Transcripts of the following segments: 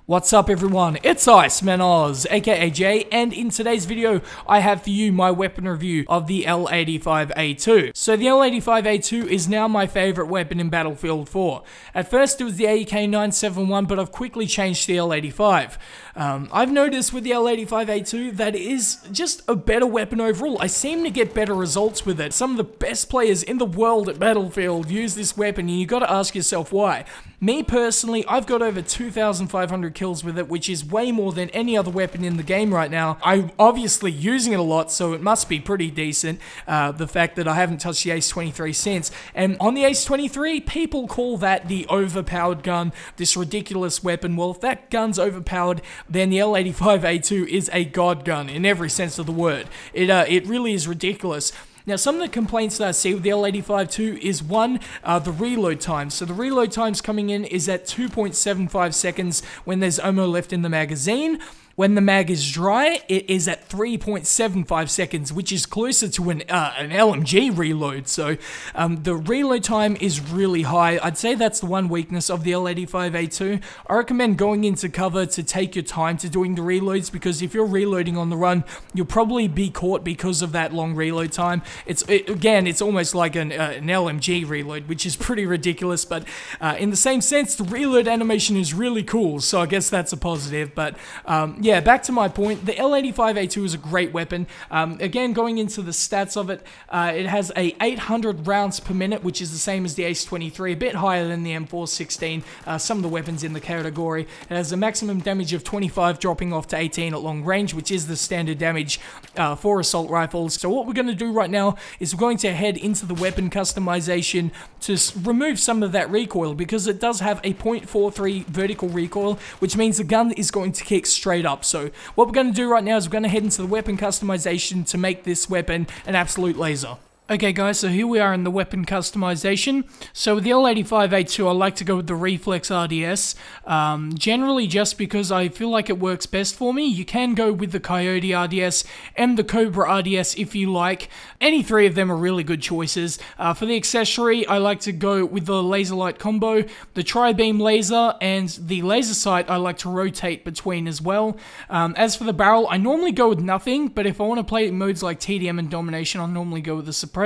What's up everyone, it's Iceman Oz, aka Jay, and in today's video, I have for you my weapon review of the L85A2. So the L85A2 is now my favourite weapon in Battlefield 4. At first it was the AK-971, but I've quickly changed to the L85. I've noticed with the L85A2 that it is just a better weapon overall. I seem to get better results with it. Some of the best players in the world at Battlefield use this weapon, and you gotta ask yourself why. Me personally, I've got over 2,500 kills with it, which is way more than any other weapon in the game right now. I'm obviously using it a lot, so it must be pretty decent, the fact that I haven't touched the Ace-23 since. And on the Ace-23, people call that the overpowered gun, this ridiculous weapon. Well, if that gun's overpowered, then the L85A2 is a god gun in every sense of the word. It really is ridiculous. Now, some of the complaints that I see with the L85A2 is one, the reload time. So the reload time's coming in is at 2.75 seconds when there's ammo left in the magazine. When the mag is dry, it is at 3.75 seconds, which is closer to an LMG reload. So the reload time is really high. I'd say that's the one weakness of the L85A2. I recommend going into cover to take your time to doing the reloads, because if you're reloading on the run, you'll probably be caught because of that long reload time. Again, it's almost like an LMG reload, which is pretty ridiculous, but in the same sense, the reload animation is really cool, so I guess that's a positive. But yeah, back to my point, the L85A2 is a great weapon. Again, going into the stats of it, it has a 800 rounds per minute, which is the same as the Ace-23, a bit higher than the M416, some of the weapons in the category. It has a maximum damage of 25, dropping off to 18 at long range, which is the standard damage for assault rifles. So what we're going to do right now is we're going to head into the weapon customization to remove some of that recoil, because it does have a 0.43 vertical recoil, which means the gun is going to kick straight up. So what we're going to do right now is we're going to head into the weapon customization to make this weapon an absolute laser. Okay guys, so here we are in the weapon customization. So with the L85A2, I like to go with the Reflex RDS, generally just because I feel like it works best for me. You can go with the Coyote RDS and the Cobra RDS if you like. Any three of them are really good choices. For the accessory, I like to go with the Laser Light combo, the Tri-Beam Laser, and the Laser Sight I like to rotate between as well. As for the barrel, I normally go with nothing, but if I want to play modes like TDM and Domination, I'll normally go with the suppressor.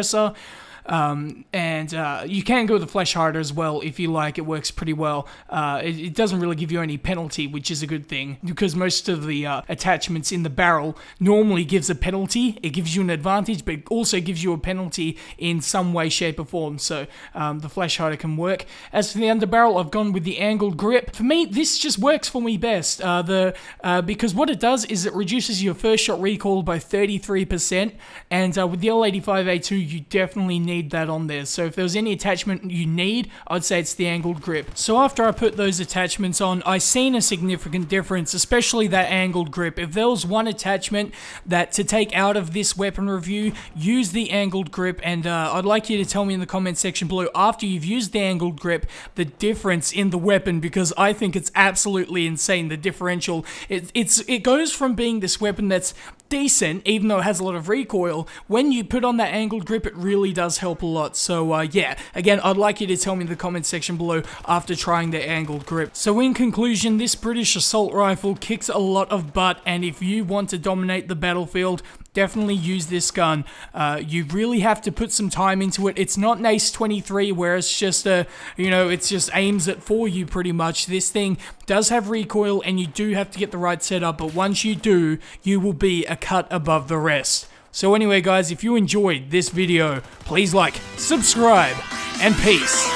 You can go with the flash harder as well if you like. It works pretty well. It doesn't really give you any penalty, which is a good thing, because most of the attachments in the barrel normally gives a penalty. It gives you an advantage, but it also gives you a penalty in some way, shape, or form. So the flash harder can work. As for the underbarrel, I've gone with the angled grip. For me, this just works for me best. Because what it does is it reduces your first shot recoil by 33%, and with the L85A2, you definitely need that on there. So if there was any attachment you need, I'd say it's the angled grip. So after I put those attachments on, I seen a significant difference, especially that angled grip. If there was one attachment that to take out of this weapon review, use the angled grip, and I'd like you to tell me in the comment section below, after you've used the angled grip, the difference in the weapon, because I think it's absolutely insane, the differential. It goes from being this weapon that's decent, even though it has a lot of recoil. When you put on that angled grip, it really does help a lot. So yeah, again, I'd like you to tell me in the comment section below after trying the angled grip. So in conclusion, this British assault rifle kicks a lot of butt, and if you want to dominate the battlefield, definitely use this gun. You really have to put some time into it. It's not an Ace-23 where it's just it just aims it for you pretty much. This thing does have recoil, and you do have to get the right setup, but once you do, you will be a cut above the rest. So anyway guys, if you enjoyed this video, please like, subscribe, and peace.